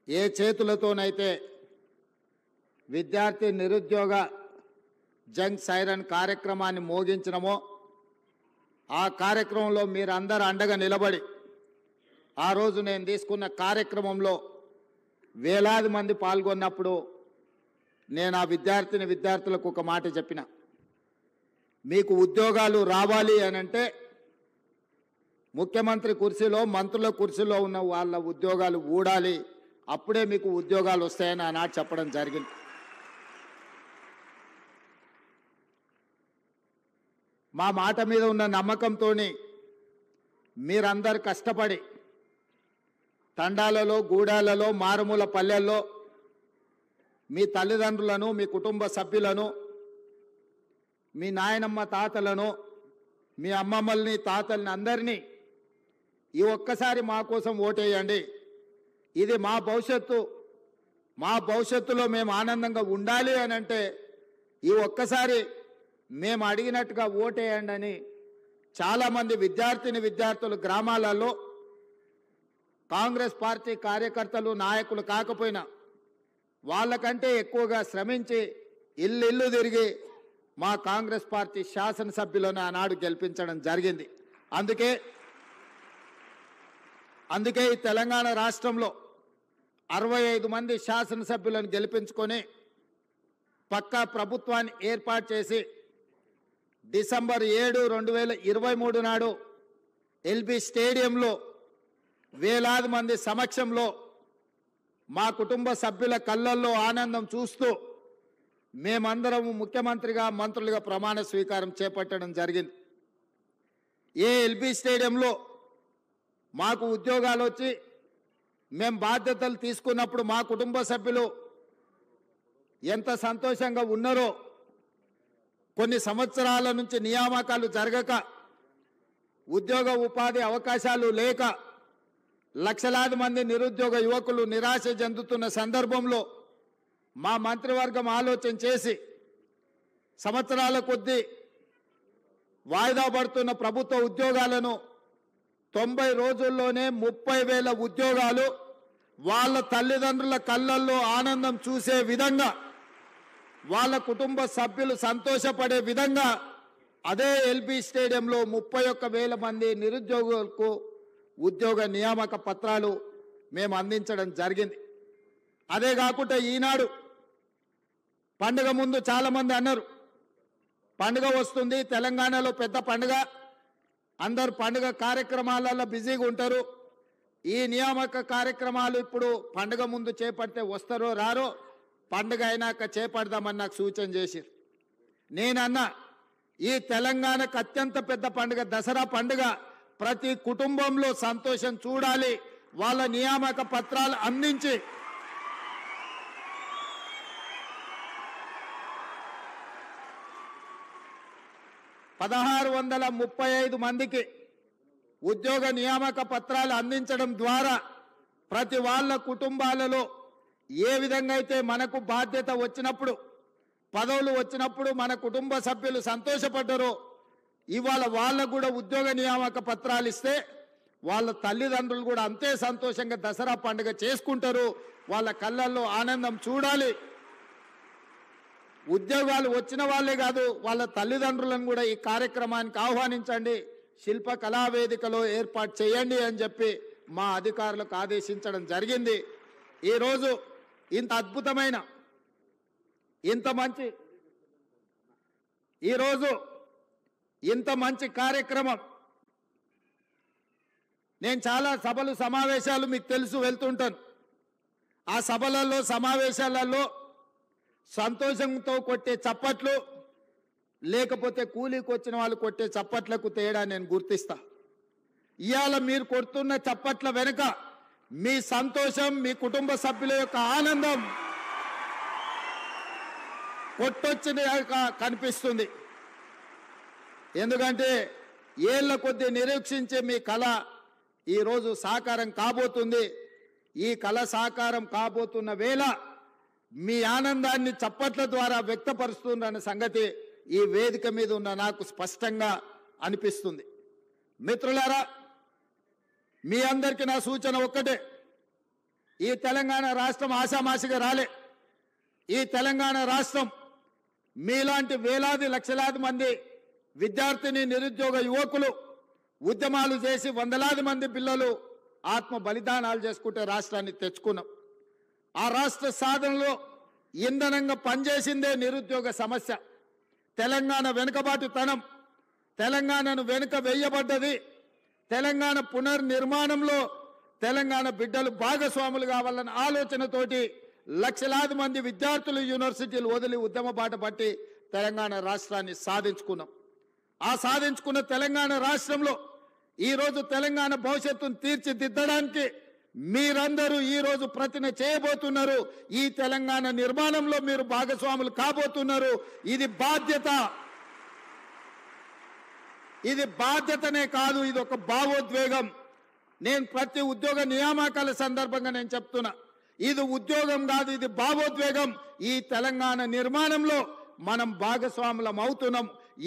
ఏ చేతులతోనైతే విద్యార్థి నిరుద్యోగ జంగ్ సైరన్ కార్యక్రమాన్ని మోగించినమో ఆ కార్యక్రమంలో మీరందరూ అండగా నిలబడి ఆ రోజు నేను తీసుకున్న కార్యక్రమంలో వేలాది మంది పాల్గొన్నప్పుడు నేను ఆ విద్యార్థులకు ఒక మాట చెప్పిన, మీకు ఉద్యోగాలు రావాలి అని అంటే ముఖ్యమంత్రి కుర్చీలో మంత్రుల కుర్చీలో ఉన్న వాళ్ళ ఉద్యోగాలు ఊడాలి, అప్పుడే మీకు ఉద్యోగాలు వస్తాయని ఆనాడు చెప్పడం జరిగింది. మా మాట మీద ఉన్న నమ్మకంతో మీరందరూ కష్టపడి తండాలలో గూడాలలో మారుమూల పల్లెల్లో మీ తల్లిదండ్రులను మీ కుటుంబ సభ్యులను మీ నాయనమ్మ తాతలను మీ అమ్మమ్మల్ని తాతల్ని అందరినీ ఈ ఒక్కసారి మా కోసం ఓటేయండి, ఇది మా భవిష్యత్తు, మా భవిష్యత్తులో మేము ఆనందంగా ఉండాలి అని అంటే ఈ ఒక్కసారి మేము అడిగినట్టుగా ఓటేయండి అని చాలామంది విద్యార్థులు గ్రామాలలో కాంగ్రెస్ పార్టీ కార్యకర్తలు నాయకులు కాకపోయినా వాళ్ళకంటే ఎక్కువగా శ్రమించి ఇల్లు తిరిగి మా కాంగ్రెస్ పార్టీ శాసనసభ్యులను ఆనాడు గెలిపించడం జరిగింది. అందుకే ఈ తెలంగాణ రాష్ట్రంలో 65 మంది శాసనసభ్యులను గెలిపించుకొని పక్కా ప్రభుత్వాన్ని ఏర్పాటు చేసి డిసెంబర్ 7, 2023 నాడు ఎల్బీ స్టేడియంలో వేలాది మంది సమక్షంలో మా కుటుంబ సభ్యుల కళ్ళల్లో ఆనందం చూస్తూ మేమందరం ముఖ్యమంత్రిగా మంత్రులుగా ప్రమాణ స్వీకారం చేపట్టడం జరిగింది. ఏ ఎల్బీ స్టేడియంలో మాకు ఉద్యోగాలు వచ్చి మేము బాధ్యతలు తీసుకున్నప్పుడు మా కుటుంబ సభ్యులు ఎంత సంతోషంగా ఉన్నారో, కొన్ని సంవత్సరాల నుంచి నియామకాలు జరగక ఉద్యోగ ఉపాధి అవకాశాలు లేక లక్షలాది మంది నిరుద్యోగ యువకులు నిరాశ చెందుతున్న సందర్భంలో మా మంత్రివర్గం ఆలోచన చేసి సంవత్సరాల కొద్దీ వాయిదా పడుతున్న ప్రభుత్వ ఉద్యోగాలను 90 రోజుల్లోనే 30,000 ఉద్యోగాలు వాళ్ళ తల్లిదండ్రుల కళ్ళల్లో ఆనందం చూసే విధంగా, వాళ్ళ కుటుంబ సభ్యులు సంతోషపడే విధంగా అదే ఎల్బీ స్టేడియంలో 31,000 మంది నిరుద్యోగులకు ఉద్యోగ నియామక పత్రాలు మేము అందించడం జరిగింది. అదే కాకుండా ఈనాడు పండుగ ముందు చాలామంది అన్నారు, పండుగ వస్తుంది, తెలంగాణలో పెద్ద పండుగ, అందరు పండుగ కార్యక్రమాలలో బిజీగా ఉంటారు, ఈ నియామక కార్యక్రమాలు ఇప్పుడు పండుగ ముందు చేపడితే వస్తారో రారో, పండుగ అయినాక చేపడదామని నాకు సూచన చేశారు. నేనన్నా, ఈ తెలంగాణకు అత్యంత పెద్ద పండుగ దసరా పండుగ, ప్రతి కుటుంబంలో సంతోషం చూడాలి, వాళ్ళ నియామక పత్రాలు అందించి $1,635 మందికి ఉద్యోగ నియామక పత్రాలు అందించడం ద్వారా ప్రతి వాళ్ళ కుటుంబాలలో ఏ విధంగా అయితే మనకు బాధ్యత వచ్చినప్పుడు, పదవులు వచ్చినప్పుడు మన కుటుంబ సభ్యులు సంతోషపడ్డారో, ఇవాళ వాళ్ళకు కూడా ఉద్యోగ నియామక పత్రాలు ఇస్తే వాళ్ళ తల్లిదండ్రులు కూడా అంతే సంతోషంగా దసరా పండుగ చేసుకుంటారు, వాళ్ళ కళ్ళల్లో ఆనందం చూడాలి. ఉద్యోగాలు వచ్చిన వాళ్ళే కాదు, వాళ్ళ తల్లిదండ్రులను కూడా ఈ కార్యక్రమానికి ఆహ్వానించండి, శిల్ప కళావేదికలో ఏర్పాటు చేయండి అని చెప్పి మా అధికారులకు ఆదేశించడం జరిగింది. ఈరోజు ఇంత అద్భుతమైన ఇంత మంచి కార్యక్రమం, నేను చాలా సభలు సమావేశాలు మీకు తెలుసు వెళ్తుంటాను, ఆ సభలలో సమావేశాలలో సంతోషంతో కొట్టే చప్పట్లు లేకపోతే కూలీకి వచ్చిన వాళ్ళు కొట్టే చప్పట్లకు తేడా నేను గుర్తిస్తా. ఇవాళ మీరు కొడుతున్న చప్పట్ల వెనుక మీ సంతోషం, మీ కుటుంబ సభ్యుల యొక్క ఆనందం కొట్టొచ్చిన కనిపిస్తుంది. ఎందుకంటే ఏళ్ల కొద్దీ నిరీక్షించే మీ కళ ఈరోజు సాకారం కాబోతుంది. ఈ కళ సాకారం కాబోతున్న వేళ మీ ఆనందాన్ని చప్పట్ల ద్వారా వ్యక్తపరుస్తుందన్న సంగతి ఈ వేదిక మీద ఉన్న నాకు స్పష్టంగా అనిపిస్తుంది. మిత్రులారా, మీ అందరికీ నా సూచన ఒక్కటే, ఈ తెలంగాణ రాష్ట్రం ఆషామాషిగా రాలే. ఈ తెలంగాణ రాష్ట్రం మీలాంటి వేలాది లక్షలాది మంది విద్యార్థిని నిరుద్యోగ యువకులు ఉద్యమాలు చేసి వందలాది మంది పిల్లలు ఆత్మ బలిదానాలు చేసుకుంటే రాష్ట్రాన్ని తెచ్చుకున్నాం. ఆ రాష్ట్ర సాధనలో ఇంధనంగా పనిచేసిందే నిరుద్యోగ సమస్య. తెలంగాణ వెనుకబాటుతనం, తెలంగాణను వెనుక వేయబడ్డది. తెలంగాణ పునర్నిర్మాణంలో తెలంగాణ బిడ్డలు భాగస్వాములు కావాలన్న ఆలోచనతోటి లక్షలాది మంది విద్యార్థులు యూనివర్సిటీలు వదిలి ఉద్యమ బాట పట్టి తెలంగాణ రాష్ట్రాన్ని సాధించుకున్నాం. ఆ సాధించుకున్న తెలంగాణ రాష్ట్రంలో ఈరోజు తెలంగాణ భవిష్యత్తును తీర్చిదిద్దడానికి మీరందరూ ఈరోజు ప్రతిన చేయబోతున్నారు. ఈ తెలంగాణ నిర్మాణంలో మీరు భాగస్వాములు కాబోతున్నారు. ఇది బాధ్యత. ఇది బాధ్యతనే కాదు, ఇది ఒక భావోద్వేగం. నేను ప్రతి ఉద్యోగ నియామకాల సందర్భంగా నేను చెప్తున్నా, ఇది ఉద్యోగం కాదు, ఇది భావోద్వేగం. ఈ తెలంగాణ నిర్మాణంలో మనం భాగస్వాములం అవుతున్నాం.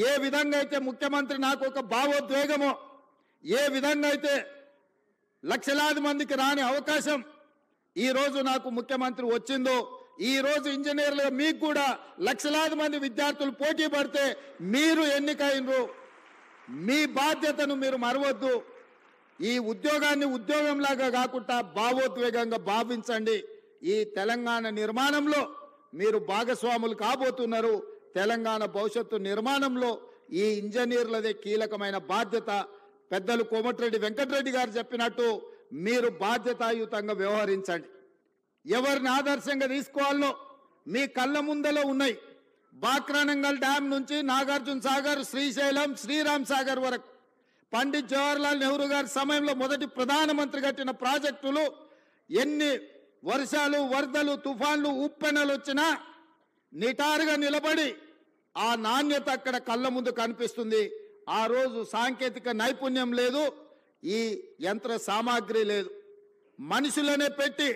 ఏ విధంగా అయితే ముఖ్యమంత్రి నాకు ఒక భావోద్వేగమో, ఏ విధంగా అయితే లక్షలాది మందికి రాని అవకాశం ఈరోజు నాకు ముఖ్యమంత్రి వచ్చిందో, ఈరోజు ఇంజనీర్లుగా మీకు కూడా లక్షలాది మంది విద్యార్థులు పోటీ పడితే మీరు ఎన్నికైనరు. మీ బాధ్యతను మీరు మరవద్దు. ఈ ఉద్యోగాన్ని ఉద్యోగంలాగా కాకుండా భావోద్వేగంగా భావించండి. ఈ తెలంగాణ నిర్మాణంలో మీరు భాగస్వాములు కాబోతున్నారు. తెలంగాణ భవిష్యత్తు నిర్మాణంలో ఈ ఇంజనీర్లదే కీలకమైన బాధ్యత. పెద్దలు కోమటిరెడ్డి వెంకటరెడ్డి గారు చెప్పినట్టు మీరు బాధ్యతాయుతంగా వ్యవహరించండి. ఎవరిని ఆదర్శంగా తీసుకోవాలో మీ కళ్ళ ముందలో ఉన్నాయి. బాక్రానంగల్ డ్యామ్ నుంచి నాగార్జున సాగర్, శ్రీశైలం, శ్రీరామ్ సాగర్ వరకు పండిత్ జవహర్లాల్ నెహ్రూ గారి సమయంలో మొదటి ప్రధానమంత్రి కట్టిన ప్రాజెక్టులు ఎన్ని వర్షాలు, వరదలు, తుఫాన్లు, ఉప్పెనలు వచ్చినా నిటారుగా నిలబడి ఆ నాణ్యత అక్కడ కళ్ళ ముందు కనిపిస్తుంది. ఆ రోజు సాంకేతిక నైపుణ్యం లేదు, ఈ యంత్ర సామాగ్రి లేదు. మనుషులనే పెట్టి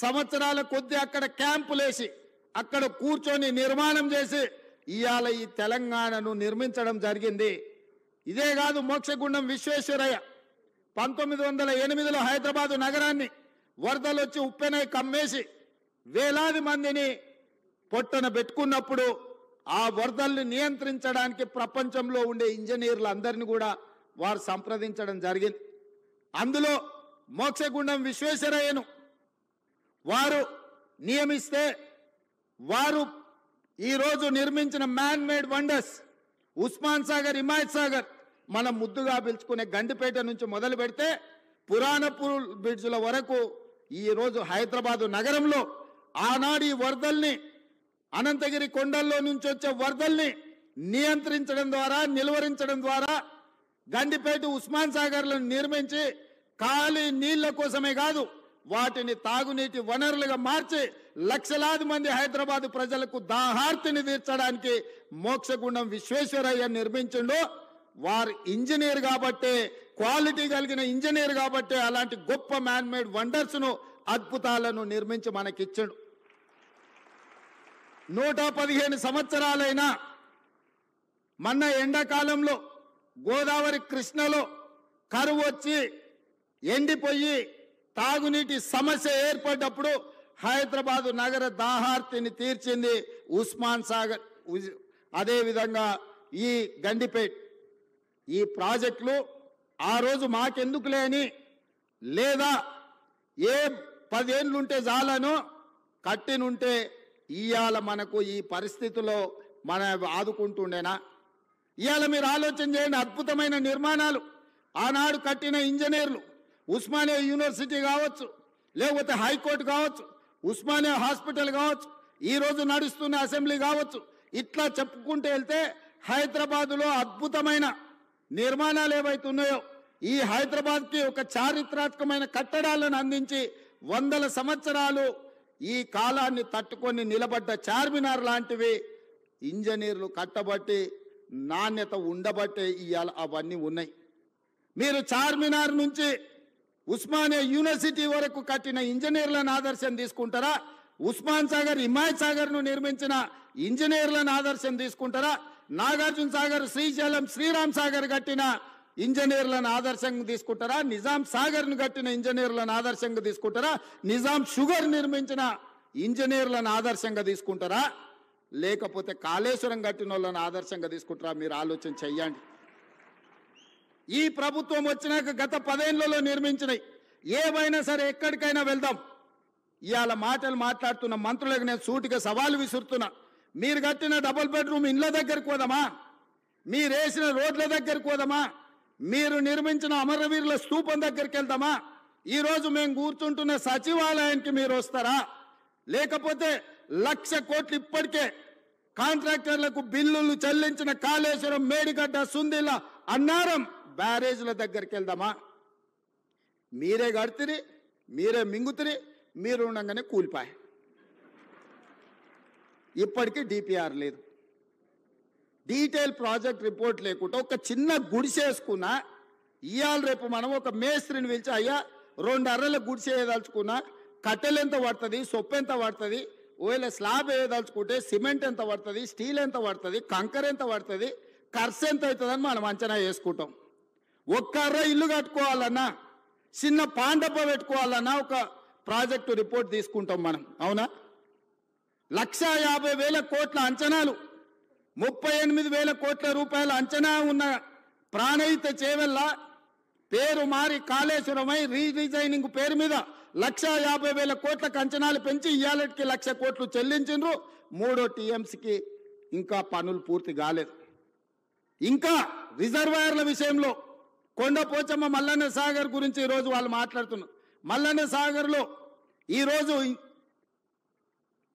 సంవత్సరాల కొద్దీ అక్కడ క్యాంపులేసి అక్కడ కూర్చొని నిర్మాణం చేసి ఇవాళ ఈ తెలంగాణను నిర్మించడం జరిగింది. ఇదే కాదు, మోక్షగుండం విశ్వేశ్వరయ్య 1908లో హైదరాబాదు నగరాన్ని వరదలు వచ్చి ఉప్పెనై కమ్మేసి వేలాది మందిని పొట్టన పెట్టుకున్నప్పుడు ఆ వరదల్ని నియంత్రించడానికి ప్రపంచంలో ఉండే ఇంజనీర్లు అందరినీ కూడా వారు సంప్రదించడం జరిగింది. అందులో మోక్షగుండం విశ్వేశ్వరయ్యను వారు నియమిస్తే వారు ఈరోజు నిర్మించిన man made wonders Osman Sagar, Himayat Sagar, మనం ముద్దుగా పిలుచుకునే గండిపేట నుంచి మొదలు పెడితే పురాణపూర్ బ్రిడ్జ్ల వరకు ఈరోజు హైదరాబాదు నగరంలో ఆనాడు ఈ వరదల్ని, అనంతగిరి కొండల్లో నుంచి వచ్చే వరదల్ని నియంత్రించడం ద్వారా, నిలువరించడం ద్వారా గండిపేట, ఉస్మాన్ సాగర్లను నిర్మించి ఖాళీ నీళ్ల కోసమే కాదు వాటిని తాగునీటి వనరులుగా మార్చి లక్షలాది మంది హైదరాబాద్ ప్రజలకు దాహార్తిని తీర్చడానికి మోక్షగుండం విశ్వేశ్వరయ్య నిర్మించిండు. వారు ఇంజనీర్ కాబట్టే, క్వాలిటీ కలిగిన ఇంజనీర్ కాబట్టే అలాంటి గొప్ప మ్యాన్ మేడ్ వండర్స్ ను, అద్భుతాలను నిర్మించి మనకిచ్చాడు. 115 సంవత్సరాలైనా మొన్న ఎండాకాలంలో గోదావరి, కృష్ణలో కరువు వచ్చి ఎండిపోయి తాగునీటి సమస్య ఏర్పడ్డప్పుడు హైదరాబాదు నగర దాహార్తిని తీర్చింది ఉస్మాన్ సాగర్. అదేవిధంగా ఈ గండిపేట్, ఈ ప్రాజెక్టులు ఆ రోజు మాకెందుకులే అని, లేదా ఏ 10 ఏళ్ళుంటే చాలను కట్టినుంటే ఇవాళ మనకు ఈ పరిస్థితిలో మన ఆదుకుంటుండేనా? ఇవాళ మీరు ఆలోచన చేయండి. అద్భుతమైన నిర్మాణాలు ఆనాడు కట్టిన ఇంజనీర్లు, ఉస్మానియా యూనివర్సిటీ కావచ్చు, లేకపోతే హైకోర్టు కావచ్చు, ఉస్మానియా హాస్పిటల్ కావచ్చు, ఈరోజు నడుస్తున్న అసెంబ్లీ కావచ్చు, ఇట్లా చెప్పుకుంటూ వెళ్తే హైదరాబాదులో అద్భుతమైన నిర్మాణాలు ఏవైతే ఉన్నాయో ఈ హైదరాబాద్కి ఒక చారిత్రాత్మకమైన కట్టడాలను అందించి 100 సంవత్సరాలు ఈ కాలాన్ని తట్టుకొని నిలబడ్డ చార్మినార్ లాంటివి ఇంజనీర్లు కట్టబట్టి, నాణ్యత ఉండబట్టే ఇవాళ అవన్నీ ఉన్నాయి. మీరు చార్మినార్ నుంచి ఉస్మానియా యూనివర్సిటీ వరకు కట్టిన ఇంజనీర్లను ఆదర్శం తీసుకుంటారా? ఉస్మాన్ సాగర్, హిమాయత్ సాగర్ను నిర్మించిన ఇంజనీర్లను ఆదర్శం తీసుకుంటారా? నాగార్జున సాగర్, శ్రీశైలం, శ్రీరామ్ సాగర్ కట్టిన ఇంజనీర్లను ఆదర్శంగా తీసుకుంటారా, నిజాం సాగర్ను కట్టిన ఇంజనీర్లను ఆదర్శంగా తీసుకుంటారా, నిజాం షుగర్ నిర్మించిన ఇంజనీర్లను ఆదర్శంగా తీసుకుంటారా, లేకపోతే కాళేశ్వరం కట్టిన వాళ్ళని ఆదర్శంగా తీసుకుంటారా? మీరు ఆలోచన చెయ్యండి. ఈ ప్రభుత్వం వచ్చినాక గత 10 ఏళ్లలో నిర్మించినవి ఏవైనా సరే ఎక్కడికైనా వెళ్దాం. ఇవాళ మాటలు మాట్లాడుతున్న మంత్రులకు నేను సూటిగా సవాలు విసురుతున్నా. మీరు కట్టిన డబుల్ బెడ్రూమ్ ఇండ్ల దగ్గరికి పోదామా, మీరు వేసిన రోడ్ల దగ్గరికి పోదామా, మీరు నిర్మించిన అమరవీరుల స్తూపం దగ్గరికి వెళ్దామా, ఈరోజు మేము కూర్చుంటున్న సచివాలయానికి మీరు వస్తారా, లేకపోతే 1,00,000 కోట్లు ఇప్పటికే కాంట్రాక్టర్లకు బిల్లులు చెల్లించిన కాళేశ్వరం, మేడిగడ్డ, సుందిల్ల, అన్నారం బ్యారేజ్ల దగ్గరికి వెళ్దామా? మీరే కడితిరి, మీరే మింగుతిరి, మీరు ఉండగానే కూలిపాయి. ఇప్పటికీ డిపిఆర్ లేదు, డీటెయిల్ ప్రాజెక్ట్ రిపోర్ట్ లేకుండా ఒక చిన్న గుడిసేసుకున్నా. ఇవాళ రేపు మనం ఒక మేస్త్రిని పిలిచి, అయ్యా 2 అర్రల గుడిసే వేయదలుచుకున్నా కట్టెలు ఎంత పడుతుంది, సొప్పు ఎంత పడుతుంది, ఒకవేళ స్లాబ్ వేయదలుచుకుంటే సిమెంట్ ఎంత పడుతుంది, స్టీల్ ఎంత పడుతుంది, కంకర ఎంత పడుతుంది, ఖర్చు ఎంత అవుతుందని మనం అంచనా వేసుకుంటాం. ఒక్క అర్ర ఇల్లు కట్టుకోవాలన్నా, చిన్న పాండప పెట్టుకోవాలన్నా ఒక ప్రాజెక్టు రిపోర్ట్ తీసుకుంటాం మనం. అవునా? 1,50,000 కోట్ల అంచనాలు, 38,000 కోట్ల రూపాయల అంచనా ఉన్న ప్రాణహిత చేవెళ్ళ పేరు మారి కాళేశ్వరమై రీడిజైనింగ్ పేరు మీద 1,50,000 కోట్లకు అంచనాలు పెంచి ఇయాలటికి 1,00,000 కోట్లు చెల్లించిండ్రు. 3వ టీఎంసీకి ఇంకా పనులు పూర్తి కాలేదు. ఇంకా రిజర్వాయర్ల విషయంలో కొండపోచమ్మ మల్లన్న సాగర్ గురించి ఈరోజు వాళ్ళు మాట్లాడుతున్నారు. మల్లన్న సాగర్లో ఈరోజు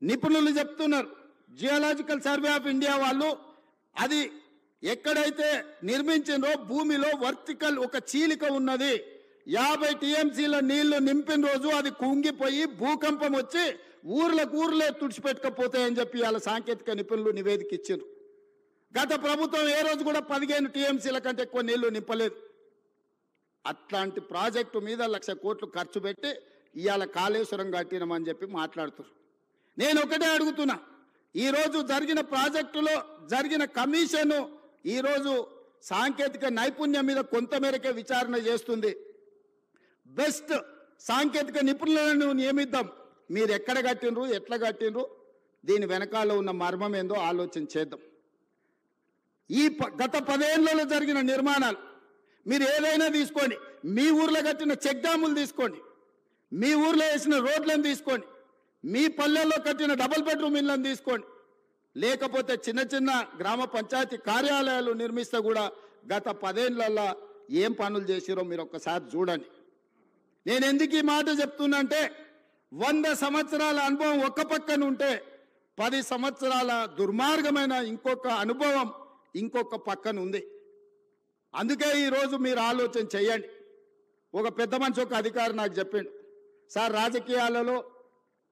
నిపుణులు చెప్తున్నారు, జియోలాజికల్ సర్వే ఆఫ్ ఇండియా వాళ్ళు, అది ఎక్కడైతే నిర్మించిందో భూమిలో వర్టికల్ ఒక చీలిక ఉన్నది. 50 టీఎంసీల నీళ్లు నింపిన రోజు అది కుంగిపోయి భూకంపం వచ్చి ఊర్లే తుడిచిపెట్టకపోతాయని చెప్పి వాళ్ళ సాంకేతిక నిపుణులు నివేదిక ఇచ్చారు. గత ప్రభుత్వం ఏ రోజు కూడా 15 టీఎంసీల కంటే ఎక్కువ నీళ్లు నింపలేదు. అట్లాంటి ప్రాజెక్టు మీద 1,00,000 కోట్లు ఖర్చు పెట్టి ఇవాళ కాళేశ్వరం కట్టినామని చెప్పి మాట్లాడుతున్నారు. నేను ఒకటే అడుగుతున్నా, ఈరోజు జరిగిన ప్రాజెక్టులో జరిగిన కమిషను ఈరోజు సాంకేతిక నైపుణ్యం మీద కొంతమేరకే విచారణ చేస్తుంది. బెస్ట్ సాంకేతిక నిపుణులను నియమిద్దాం. మీరు ఎక్కడ కట్టినరు, ఎట్లా కట్టినరు, దీని వెనకాల ఉన్న మర్మం ఏందో ఆలోచన చేద్దాం. ఈ గత 10 ఏళ్లలో జరిగిన నిర్మాణాలు మీరు ఏదైనా తీసుకోండి, మీ ఊర్లో కట్టిన చెక్ డ్యాములు తీసుకోండి, మీ ఊర్లో వేసిన రోడ్లను తీసుకోండి, మీ పల్లెల్లో కట్టిన డబుల్ బెడ్రూమ్ ఇళ్లను తీసుకోండి, లేకపోతే చిన్న చిన్న గ్రామ పంచాయతీ కార్యాలయాలు నిర్మిస్తే కూడా గత 10 ఏళ్లలో ఏం పనులు చేసిరో మీరు ఒక్కసారి చూడండి. నేను ఎందుకు ఈ మాట చెప్తున్నా అంటే 100 సంవత్సరాల అనుభవం ఒక్క పక్కన ఉంటే 10 సంవత్సరాల దుర్మార్గమైన ఇంకొక అనుభవం ఇంకొక పక్కన ఉంది. అందుకే ఈరోజు మీరు ఆలోచన చేయండి. ఒక పెద్ద మనిషి, ఒక అధికారి నాకు చెప్పిండు, సార్ రాజకీయాలలో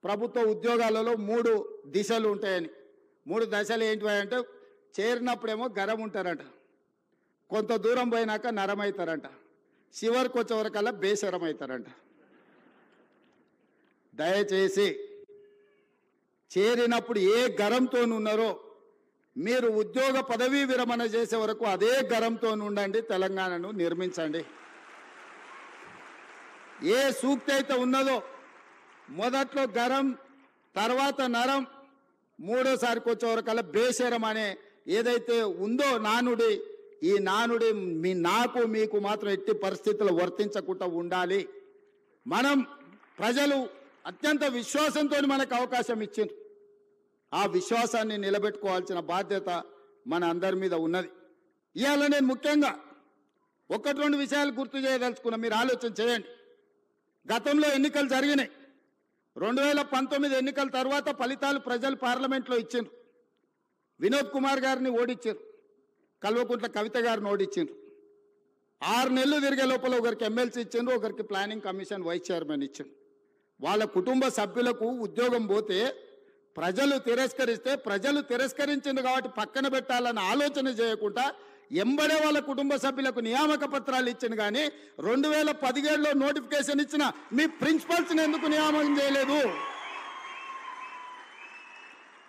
ప్రభుత్వ ఉద్యోగాలలో 3 దిశలు ఉంటాయని. 3 దశలు ఏంటి అంటే, చేరినప్పుడేమో గరం ఉంటారంట, కొంత దూరం పోయినాక నరం అవుతారంట, చివరికి వచ్చేవరకల్లా బేసరం అవుతారంట. దయచేసి చేరినప్పుడు ఏ గరంతో ఉన్నారో మీరు ఉద్యోగ పదవీ విరమణ చేసే వరకు అదే గరంతో ఉండండి, తెలంగాణను నిర్మించండి. ఏ సూక్తి అయితే ఉన్నదో మొదట్లో గరం, తర్వాత నరం, మూడోసారికి వచ్చేవరకల్లా బేసరం అనే ఏదైతే ఉందో నానుడి, ఈ నానుడి నాకు మీకు మాత్రం ఎట్టి పరిస్థితుల్లో వర్తించకుండా ఉండాలి. మనం ప్రజలు అత్యంత విశ్వాసంతో మనకు అవకాశం ఇచ్చిండ్రు, ఆ విశ్వాసాన్ని నిలబెట్టుకోవాల్సిన బాధ్యత మన అందరి మీద ఉన్నది. ఇవాళ నేను ముఖ్యంగా 1-2 విషయాలు గుర్తు చేయదలుచుకున్నా, మీరు ఆలోచన చేయండి. గతంలో ఎన్నికలు జరిగినాయి. 2019 ఎన్నికల తర్వాత ఫలితాలు ప్రజలు పార్లమెంట్లో ఇచ్చిండ్రు. వినోద్ కుమార్ గారిని ఓడించారు, కల్వకుంట్ల కవిత గారిని ఓడించారు. 6 నెలలు తిరిగే లోపల ఒకరికి ఎమ్మెల్సీ ఇచ్చిండ్రు, ఒకరికి ప్లానింగ్ కమిషన్ వైస్ చైర్మన్ ఇచ్చిండ్రు. వాళ్ళ కుటుంబ సభ్యులకు ఉద్యోగం పోతే ప్రజలు తిరస్కరిస్తే, ప్రజలు తిరస్కరించింది కాబట్టి పక్కన పెట్టాలన్న ఆలోచన చేయకుండా ఎంబడే వాళ్ళ కుటుంబ సభ్యులకు నియామక పత్రాలు ఇచ్చింది. కానీ 2017లో నోటిఫికేషన్ ఇచ్చిన మీ ప్రిన్సిపల్స్ని ఎందుకు నియామకం చేయలేదు?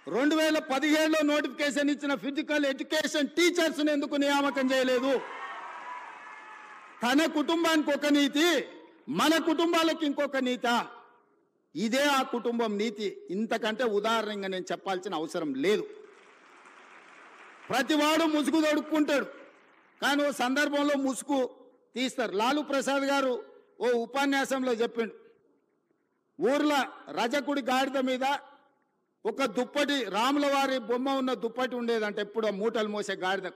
2017లో నోటిఫికేషన్ ఇచ్చిన ఫిజికల్ ఎడ్యుకేషన్ టీచర్స్ని ఎందుకు నియామకం చేయలేదు? తన కుటుంబానికి ఒక నీతి, మన కుటుంబాలకు ఇంకొక నీత. ఇదే ఆ కుటుంబం నీతి. ఇంతకంటే ఉదాహరణగా నేను చెప్పాల్సిన అవసరం లేదు. ప్రతివాడు ముసుగు తొడుక్కుంటాడు, కానీ ఓ సందర్భంలో ముసుగు తీస్తారు. లాలూ ప్రసాద్ గారు ఓ ఉపన్యాసంలో చెప్పిండు, ఊర్లో రజకుడి గాడిద మీద ఒక దుప్పటి, రాముల వారి బొమ్మ ఉన్న దుప్పటి ఉండేదంట, ఎప్పుడో మూటలు మోసే గాడిద.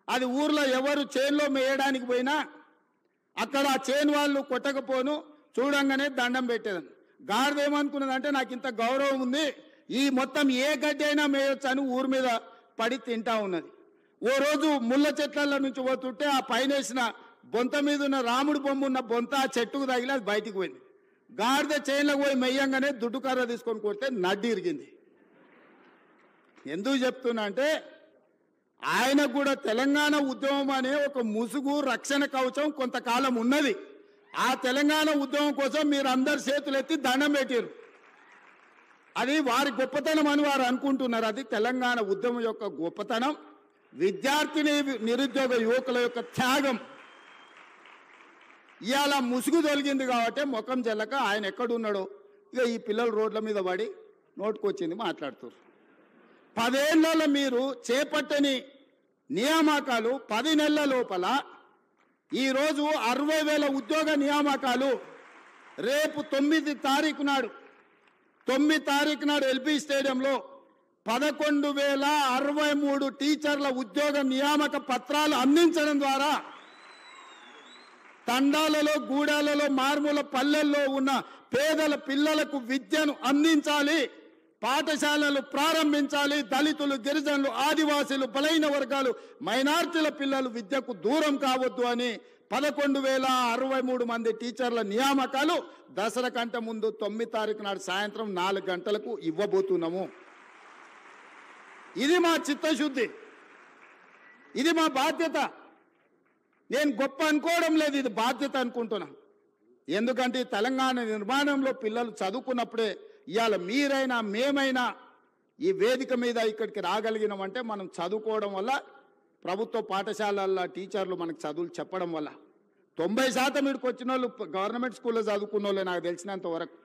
అది ఊర్లో ఎవరు చేనులో మేయడానికి పోయినా అక్కడ ఆ చేను వాళ్ళు కొట్టకపోను చూడంగానే దండం పెట్టేదని. గాడిద ఏమనుకున్నదంటే నాకు ఇంత గౌరవం ఉంది, ఈ మొత్తం ఏ గడ్డి అయినా మేయొచ్చు అని ఊరి మీద పడి తింటా ఉన్నది. ఓ రోజు ముళ్ళ చెట్ల నుంచి పోతుంటే ఆ పైన వేసిన బొంత మీద ఉన్న రాముడి బొమ్మ ఉన్న బొంత ఆ చెట్టుకు తగిలి అది బయటికి పోయింది. గాడిద చేనులకు పోయి మెయ్యంగానే దుడ్డు కర్ర తీసుకొని కొడితే నడ్డి ఇరిగింది. ఎందుకు చెప్తున్నా అంటే ఆయనకు కూడా తెలంగాణ ఉద్యమం అనే ఒక ముసుగు, రక్షణ కవచం కొంతకాలం ఉన్నది. ఆ తెలంగాణ ఉద్యమం కోసం మీరు అందరు చేతులు ఎత్తి దండం పెట్టారు. అది వారి గొప్పతనం అని వారు అనుకుంటున్నారు. అది తెలంగాణ ఉద్యమం యొక్క గొప్పతనం, విద్యార్థిని నిరుద్యోగ యువకుల యొక్క త్యాగం. ఇవాళ ముసుగు తొలగింది కాబట్టి ముఖం చెల్లక ఆయన ఎక్కడున్నాడో ఇక ఈ పిల్లలు రోడ్ల మీద పడి నోటుకొచ్చింది మాట్లాడుతారు. 10 ఏళ్లలో మీరు చేపట్టని నియామకాలు 10 నెలల లోపల ఈరోజు 60,000 ఉద్యోగ నియామకాలు. రేపు 9 తారీఖు నాడు ఎల్బీ స్టేడియంలో 11,063 టీచర్ల ఉద్యోగ నియామక పత్రాలు అందించడం ద్వారా తండాలలో, గూడాలలో, మారుమూల పల్లెల్లో ఉన్న పేదల పిల్లలకు విద్యను అందించాలి, పాఠశాలలు ప్రారంభించాలి. దళితులు, గిరిజనులు, ఆదివాసీలు, బలైన వర్గాలు, మైనార్టీల పిల్లలు విద్యకు దూరం కావద్దు అని 11,063 మంది టీచర్ల నియామకాలు దసరా కంటే ముందు 9 తారీఖు నాడు సాయంత్రం 4 గంటలకు ఇవ్వబోతున్నాము. ఇది మా చిత్తశుద్ధి, ఇది మా బాధ్యత. నేను గొప్ప అనుకోవడం లేదు, ఇది బాధ్యత అనుకుంటున్నా. ఎందుకంటే తెలంగాణ నిర్మాణంలో పిల్లలు చదువుకున్నప్పుడే ఇవాళ మీరైనా మేమైనా ఈ వేదిక మీద ఇక్కడికి రాగలిగినామంటే మనం చదువుకోవడం వల్ల, ప్రభుత్వ పాఠశాలల్లో టీచర్లు మనకు చదువులు చెప్పడం వల్ల. 90% ఇక్కడికి వచ్చిన వాళ్ళు గవర్నమెంట్ స్కూల్లో చదువుకున్న వాళ్ళే నాకు తెలిసినంత వరకు.